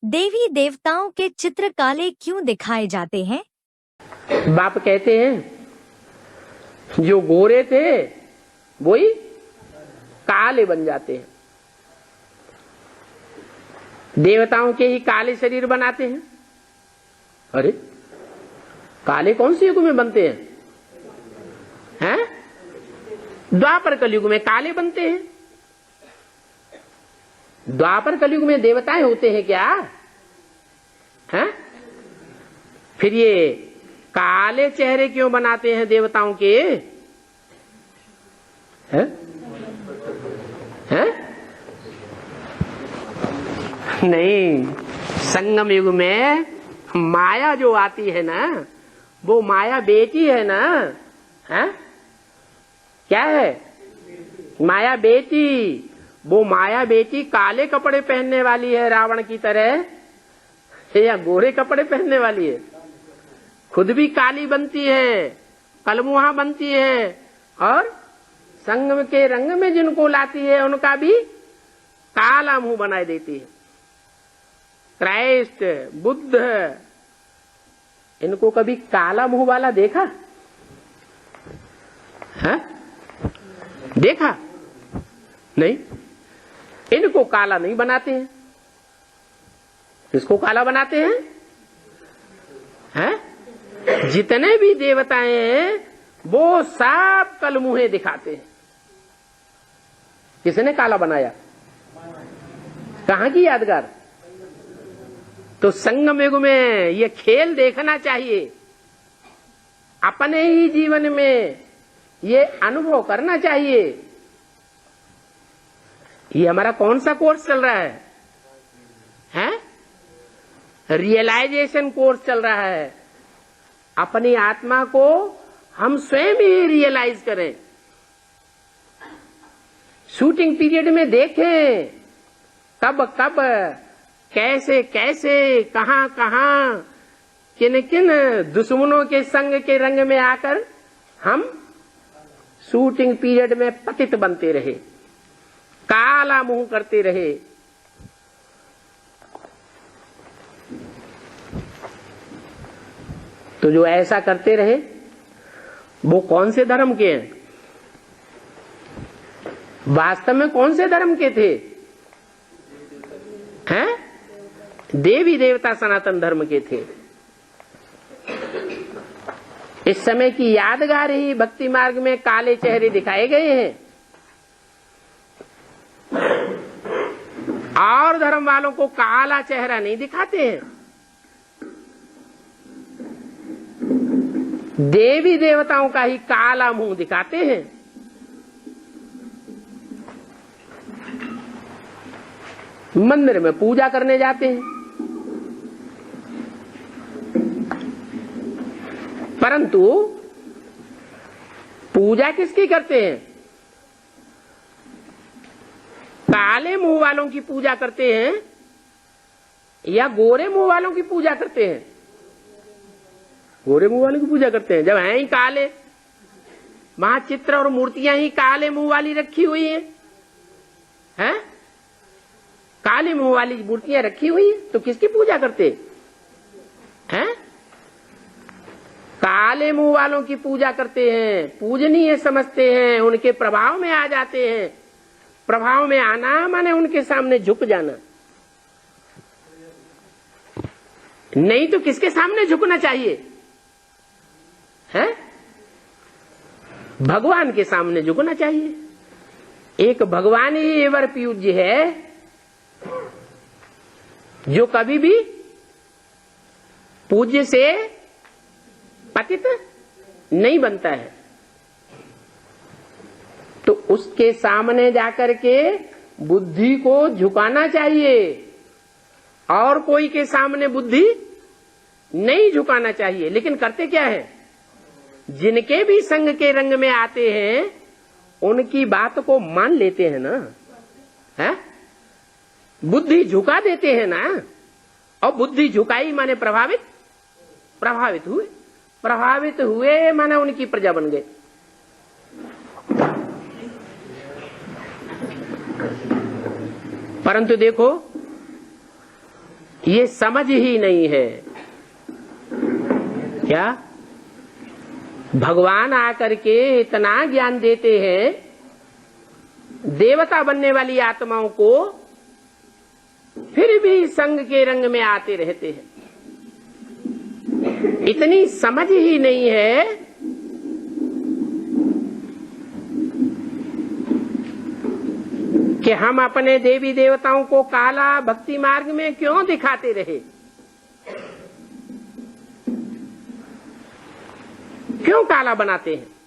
देवी देवताओं के चित्र काले क्यों दिखाए जाते हैं? बाप कहते हैं जो गोरे थे वही काले बन जाते हैं। देवताओं के ही काले शरीर बनाते हैं। अरे काले कौन से युग में बनते हैं? हैं? द्वापर कलयुग में काले बनते हैं। द्वापर कलयुग में देवताएं होते हैं क्या? हैं? फिर ये काले चेहरे क्यों बनाते हैं देवताओं के? हैं? हैं? नहीं, संगम युग में माया जो आती है ना, वो माया बेटी है ना। हैं? क्या है? माया बेटी। वो माया बेटी काले कपड़े पहनने वाली है रावण की तरह, या गोरे कपड़े पहनने वाली है? खुद भी काली बनती है, कलमुहा बनती है, और संगम के रंग में जिनको लाती है उनका भी काला मुंह बनाए देती है। क्राइस्ट, बुद्ध, इनको कभी काला मुंह वाला देखा है? देखा नहीं। इनको काला नहीं बनाते हैं। किसको काला बनाते हैं? हैं? जितने भी देवताएं हैं वो सब कलमुहे दिखाते हैं। किसने काला बनाया? कहां की यादगार? तो संगम युग में ये खेल देखना चाहिए, अपने ही जीवन में ये अनुभव करना चाहिए। ये हमारा कौन सा कोर्स चल रहा है? हैं? रियलाइजेशन कोर्स चल रहा है। अपनी आत्मा को हम स्वयं ही रियलाइज करें। शूटिंग पीरियड में देखें कब कब, कैसे कैसे, कहां कहां, किन किन दुश्मनों के संग के रंग में आकर हम शूटिंग पीरियड में पतित बनते रहे, काला मुंह करते रहे। तो जो ऐसा करते रहे वो कौन से धर्म के हैं? वास्तव में कौन से धर्म के थे? हैं? देवी देवता सनातन धर्म के थे। इस समय की यादगार ही भक्ति मार्ग में काले चेहरे दिखाए गए हैं, और धर्म वालों को काला चेहरा नहीं दिखाते हैं। देवी देवताओं का ही काला मुंह दिखाते हैं। मंदिर में पूजा करने जाते हैं, परंतु पूजा किसकी करते हैं? काले मुंह वालों की पूजा करते हैं या गोरे मुंह वालों की पूजा करते हैं? गोरे मुंह वालों की पूजा करते हैं। जब हैं ही काले, वहां चित्र और मूर्तियां ही काले मुंह वाली रखी हुई हैं, काले मुंह वाली मूर्तियां रखी हुई है, तो किसकी पूजा करते हैं? काले मुंह वालों की पूजा करते हैं, पूजनीय समझते हैं, उनके प्रभाव में आ जाते हैं। प्रभाव में आना माने उनके सामने झुक जाना। नहीं तो किसके सामने झुकना चाहिए? हैं? भगवान के सामने झुकना चाहिए। एक भगवान ही एवर पूज्य है, जो कभी भी पूज्य से पतित नहीं बनता है। तो उसके सामने जाकर के बुद्धि को झुकाना चाहिए, और कोई के सामने बुद्धि नहीं झुकाना चाहिए। लेकिन करते क्या है? जिनके भी संग के रंग में आते हैं उनकी बात को मान लेते हैं ना, है? बुद्धि झुका देते हैं ना। और बुद्धि झुकाई माने प्रभावित हुए माने उनकी प्रजा बन गए। परंतु देखो ये समझ ही नहीं है। क्या भगवान आकर के इतना ज्ञान देते हैं देवता बनने वाली आत्माओं को, फिर भी संग के रंग में आते रहते हैं। इतनी समझ ही नहीं है कि हम अपने देवी देवताओं को काला भक्ति मार्ग में क्यों दिखाते रहे, क्यों काला बनाते हैं।